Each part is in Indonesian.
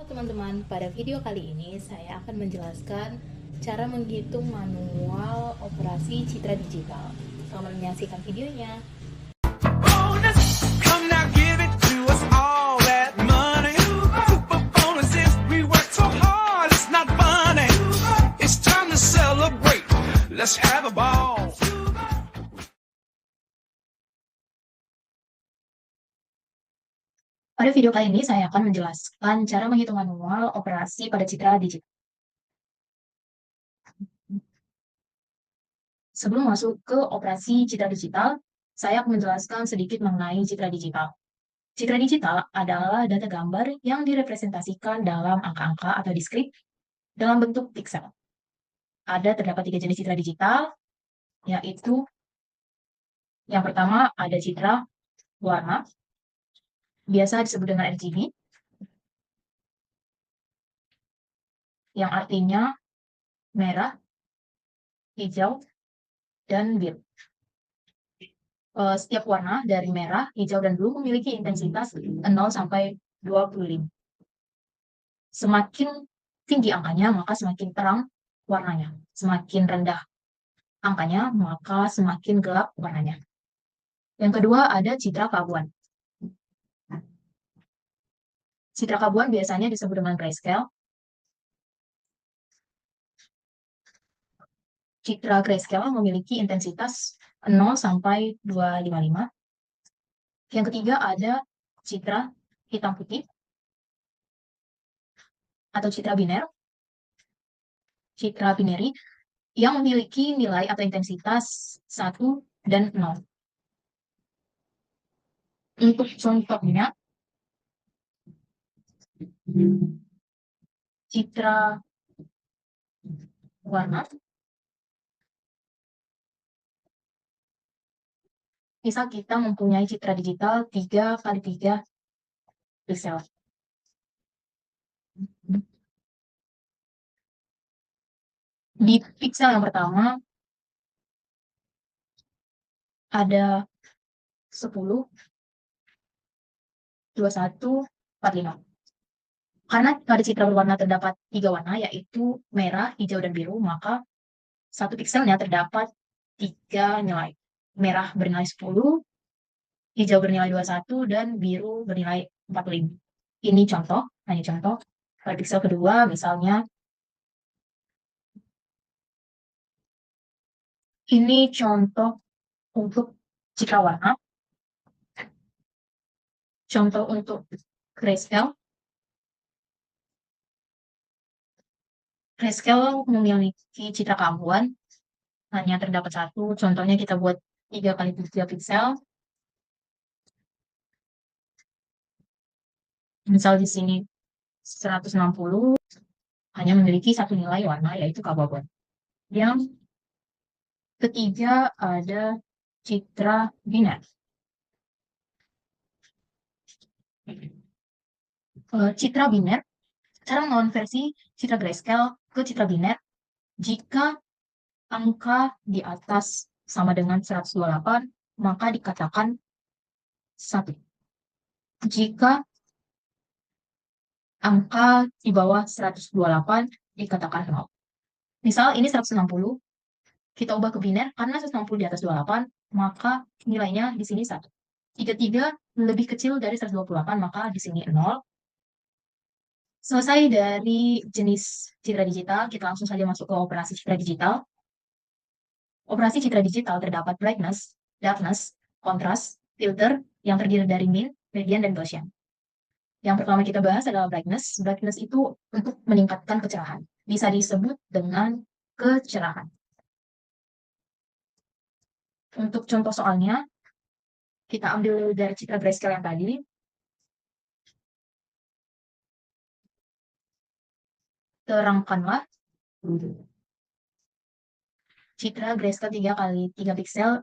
Halo teman-teman, pada video kali ini saya akan menjelaskan cara menghitung manual operasi citra digital. Selamat menyaksikan videonya. Come now, give it to us all that money. Super bonuses, we work so hard, it's not funny. It's time to celebrate. Let's have a ball. Pada video kali ini saya akan menjelaskan cara menghitung manual operasi pada citra digital. Sebelum masuk ke operasi citra digital, saya akan menjelaskan sedikit mengenai citra digital. Citra digital adalah data gambar yang direpresentasikan dalam angka-angka atau diskrit dalam bentuk piksel. Terdapat 3 jenis citra digital, yaitu yang pertama ada citra warna, biasa disebut dengan RGB, yang artinya merah, hijau, dan biru. Setiap warna dari merah, hijau, dan biru memiliki intensitas 0 sampai 25. Semakin tinggi angkanya, maka semakin terang warnanya. Semakin rendah angkanya, maka semakin gelap warnanya. Yang kedua ada citra keabuan. Citra keabuan biasanya disebut dengan grayscale. Citra grayscale memiliki intensitas 0 sampai 255. Yang ketiga ada citra hitam putih atau citra biner. Citra binary yang memiliki nilai atau intensitas 1 dan 0. Untuk contohnya, citra warna, misal kita mempunyai citra digital 3 kali 3 piksel. Di piksel yang pertama ada 10, 21, 45. Karena pada citra berwarna terdapat 3 warna, yaitu merah, hijau, dan biru, maka satu pikselnya terdapat 3 nilai. Merah bernilai 10, hijau bernilai 21, dan biru bernilai 45. Ini contoh, hanya contoh. Pada piksel kedua, misalnya, ini contoh untuk citra warna. Contoh untuk grayscale. Grayscale memiliki citra keabuan, hanya terdapat 1. Contohnya kita buat 3 kali 3 piksel. Misal di sini 160, hanya memiliki 1 nilai warna, yaitu keabuan. Yang ketiga ada citra biner. Citra biner, cara mengonversi citra grayscale ke citra biner jika angka di atas sama dengan 128, maka dikatakan 1. Jika angka di bawah 128 dikatakan 0. Misal ini 160, kita ubah ke biner, karena 160 di atas 28, maka nilainya di sini 1. Jika 3 lebih kecil dari 128, maka di sini 0. Selesai dari jenis citra digital, kita langsung saja masuk ke operasi citra digital. Operasi citra digital terdapat brightness, darkness, kontras, filter yang terdiri dari min, median, dan Gaussian. Yang pertama kita bahas adalah brightness. Brightness itu untuk meningkatkan kecerahan. Bisa disebut dengan kecerahan. Untuk contoh soalnya, kita ambil dari citra grayscale yang tadi. Terangkanlah citra grayscale 3 kali 3 piksel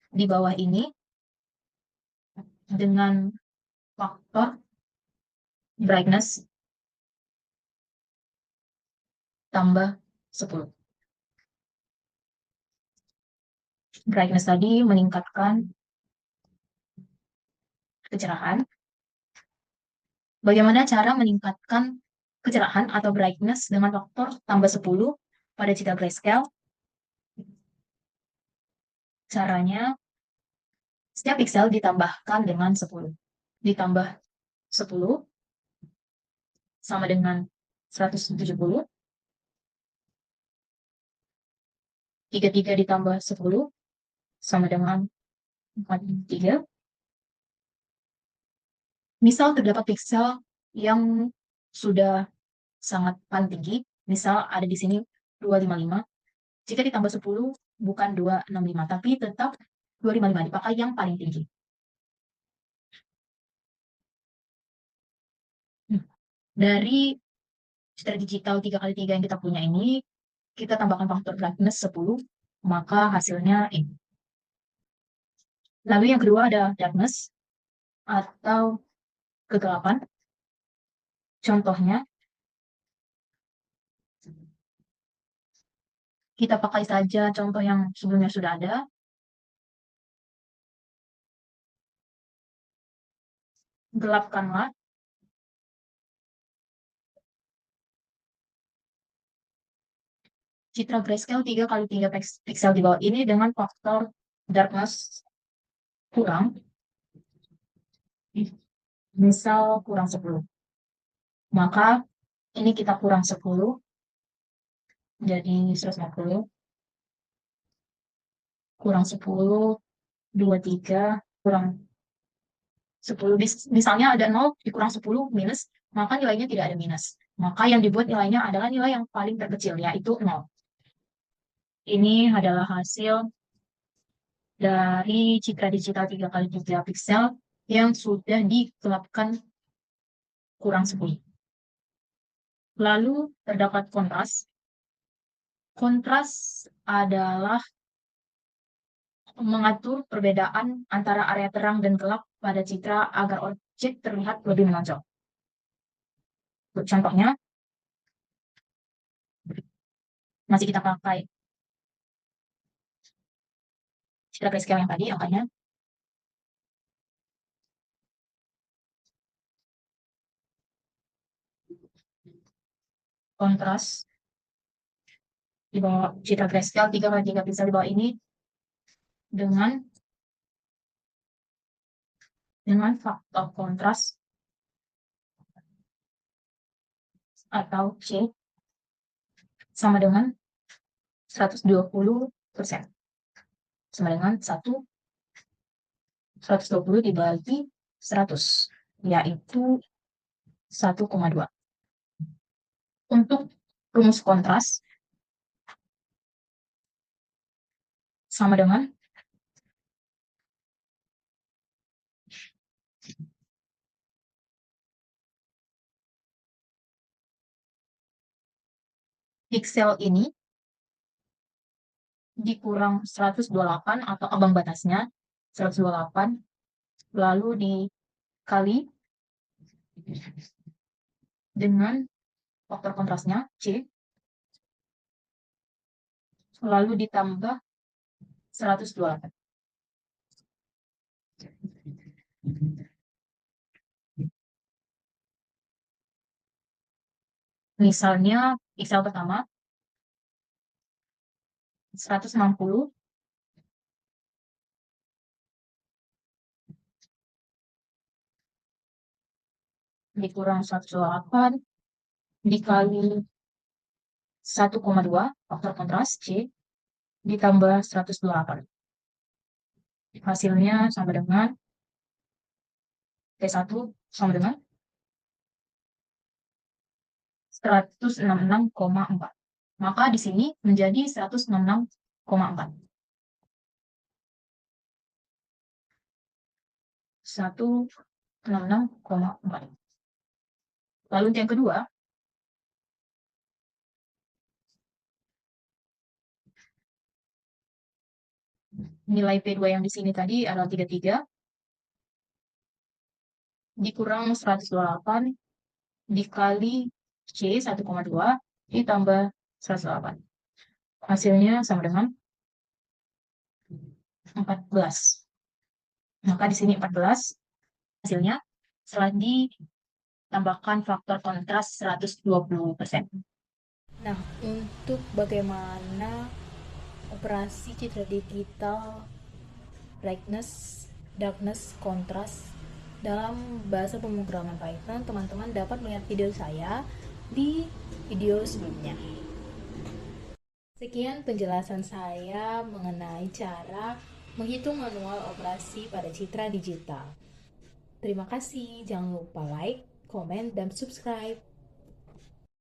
di bawah ini dengan faktor brightness tambah 10. Brightness tadi meningkatkan kecerahan. Bagaimana cara meningkatkan kecerahan atau brightness dengan faktor tambah 10 pada citra grayscale. Caranya, setiap pixel ditambahkan dengan 10. Ditambah 10 sama dengan 170. 33 ditambah 10 sama dengan 43. Misal terdapat pixel yang sudah sangat paling tinggi, misal ada di sini 255. Jika ditambah 10 bukan 265, tapi tetap 255 dipakai yang paling tinggi. Dari citra digital 3x3 yang kita punya ini, kita tambahkan faktor brightness 10, maka hasilnya ini. Lalu yang kedua ada darkness atau kegelapan. Contohnya, kita pakai saja contoh yang sebelumnya sudah ada. Gelapkanlah citra grayscale 3x3 pixel di bawah ini dengan faktor darkness kurang, misal kurang 10. Maka ini kita kurang 10, jadi 150. Kurang 10, 23, kurang 10. Misalnya ada 0 dikurang 10 minus, maka nilainya tidak ada minus. Maka yang dibuat nilainya adalah nilai yang paling terkecil, yaitu 0. Ini adalah hasil dari citra digital 3x3 pixel yang sudah digelapkan kurang 10. Lalu terdapat kontras. Kontras adalah mengatur perbedaan antara area terang dan gelap pada citra agar objek terlihat lebih menonjol. Contohnya, masih kita pakai citra grayscale yang tadi, angkanya kontras di bawah citra grayscale 3x3 pixel di bawah ini dengan faktor kontras atau C sama dengan 120%. Sama dengan 120 dibagi 100, yaitu 1,2. Untuk rumus kontras sama dengan pixel ini dikurang 128 atau ambang batasnya 128, lalu dikali dengan faktor kontrasnya C, lalu ditambah 128. Misalnya pixel pertama 160 dikurang 128 dikali 1,2 faktor kontras C ditambah 128. Hasilnya sama dengan T1 sama dengan 166,4. Maka di sini menjadi 166,4. 166,4. Lalu untuk yang kedua, nilai P2 yang di sini tadi adalah 33 dikurang 128 dikali C 1,2 ditambah 108. Hasilnya sama dengan 14. Maka di sini 14 hasilnya setelah tambahkan faktor kontras 120%. Nah, untuk bagaimana operasi citra digital brightness, darkness, kontras dalam bahasa pemrograman Python, teman-teman dapat melihat video saya di video sebelumnya. Sekian penjelasan saya mengenai cara menghitung manual operasi pada citra digital. Terima kasih, jangan lupa like, komen, dan subscribe.